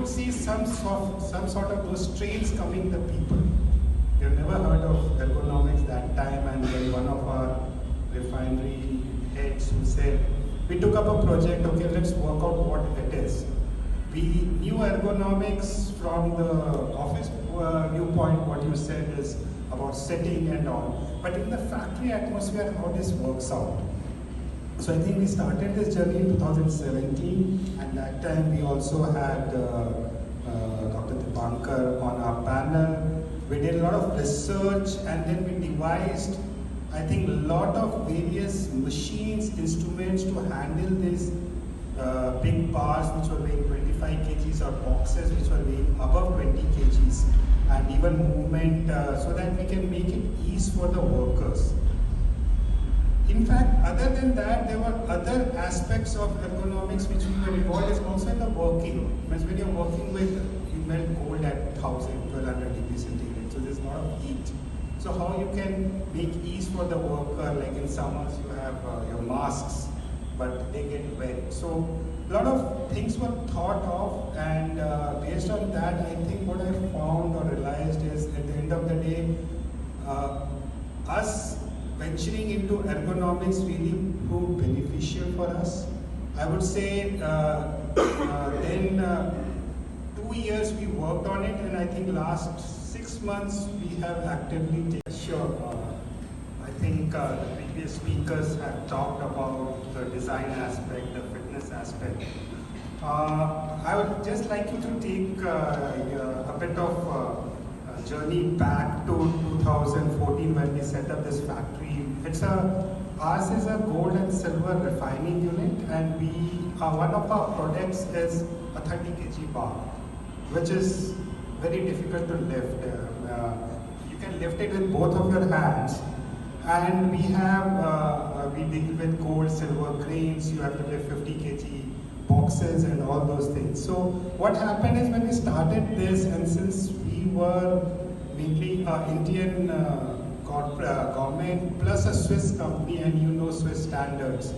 could see some sort of those strains coming the people. You've never heard of ergonomics that time, and then one of our refinery heads who said, we took up a project, okay, let's work out what it is. We knew ergonomics from the office viewpoint, what you said is about sitting and all, but in the factory atmosphere, how this works out. So I think we started this journey in 2017, and that time we also had Dr. Dipankar on our panel. We did a lot of research, and then we devised, I think, a lot of various machines, instruments to handle these big bars which were weighing 25 kgs or boxes which were weighing above 20 kgs, and even movement so that we can make it ease for the workers. In fact, other than that, there were other aspects of ergonomics which we were involved in, also in the working. Because when you're working with, you melt gold at 1200 degrees centigrade, so there's a lot of heat. So how you can make ease for the worker, like in summers you have your masks, but they get wet. So a lot of things were thought of, and based on that, I think what I found or realized is at the end of the day, us venturing into ergonomics really proved beneficial for us. I would say then 2 years we worked on it, and I think last 6 months we have actively taken. Sure, I think the previous speakers have talked about the design aspect, the fitness aspect. I would just like you to take a bit of journey back to 2014 when we set up this factory. Ours is a gold and silver refining unit, and one of our products is a 30 kg bar, which is very difficult to lift. You can lift it with both of your hands, and we deal with gold, silver grains. You have to lift 50 kg boxes and all those things. So what happened is when we started this, and since we were mainly Indian government plus a Swiss company, and you know Swiss standards,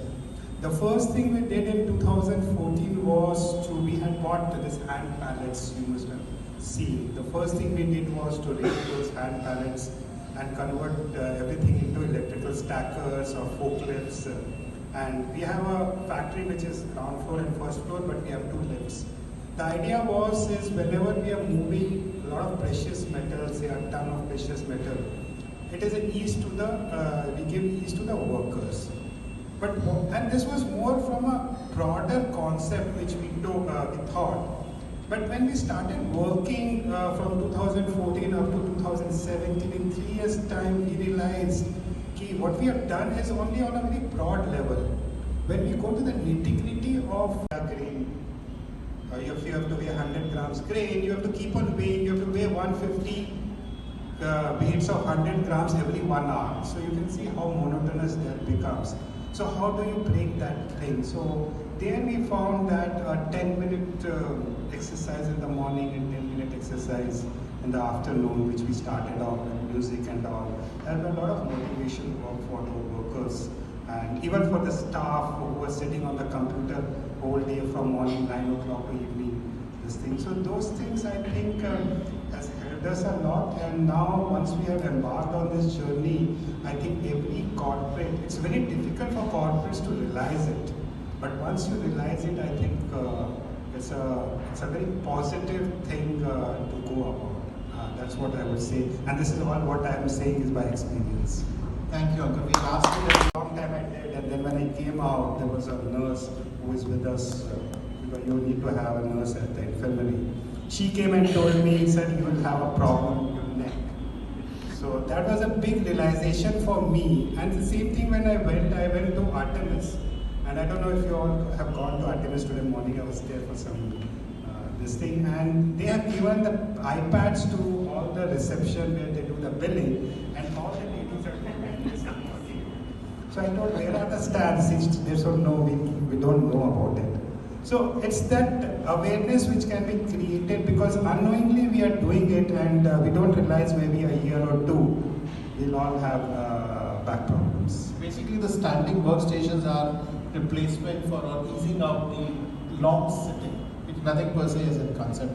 the first thing we did in 2014 was we had bought this hand pallets you must have seen. The first thing we did was to raise those hand pallets and convert everything into electrical stackers or forklifts. And we have a factory which is ground floor and first floor, but we have 2 lifts. The idea is whenever we are moving a lot of precious metals, say a ton of precious metal, it is we give ease to the workers. And this was more from a broader concept which we thought. But when we started working from 2014 up to 2017, in 3 years' time, we realized what we have done is only on a very broad level. When we go to the nitty-gritty of grain, if you have to weigh 100 grams grain, you have to keep on weighing, you have to weigh 150 weights of 100 grams every 1 hour. So you can see how monotonous that becomes. So how do you break that thing? So there we found that a 10-minute exercise in the morning and 10-minute exercise in the afternoon, which we started off with music and all, had a lot of motivation work for the workers, and even for the staff who were sitting on the computer whole day from morning 9 o'clock to evening, this thing. So those things I think has helped us a lot, and now once we have embarked on this journey, I think every corporate, it's very difficult for corporates to realize it, but once you realize it, I think it's a very positive thing to go about. That's what I would say, and this is all what I am saying is by experience. Thank you, Uncle. We asked you that A long time I did, and then when I came out, there was a nurse who is with us, because you need to have a nurse at the infirmary. She came and told me, said, you will have a problem with your neck. So that was a big realization for me. And the same thing when I went to Artemis. And I don't know if you all have gone to Artemis today morning. I was there for this thing, and they have given the iPads to all the reception where they do the billing, and all the ladies are doing this. So I told, where are the stats? They said, no, we don't know about it. So it's that awareness which can be created, because unknowingly we are doing it, and we don't realize maybe a year or 2 we'll all have back problems. basically the standing workstations are replacement for or easing out the long sitting, which Nothing per se is in concept.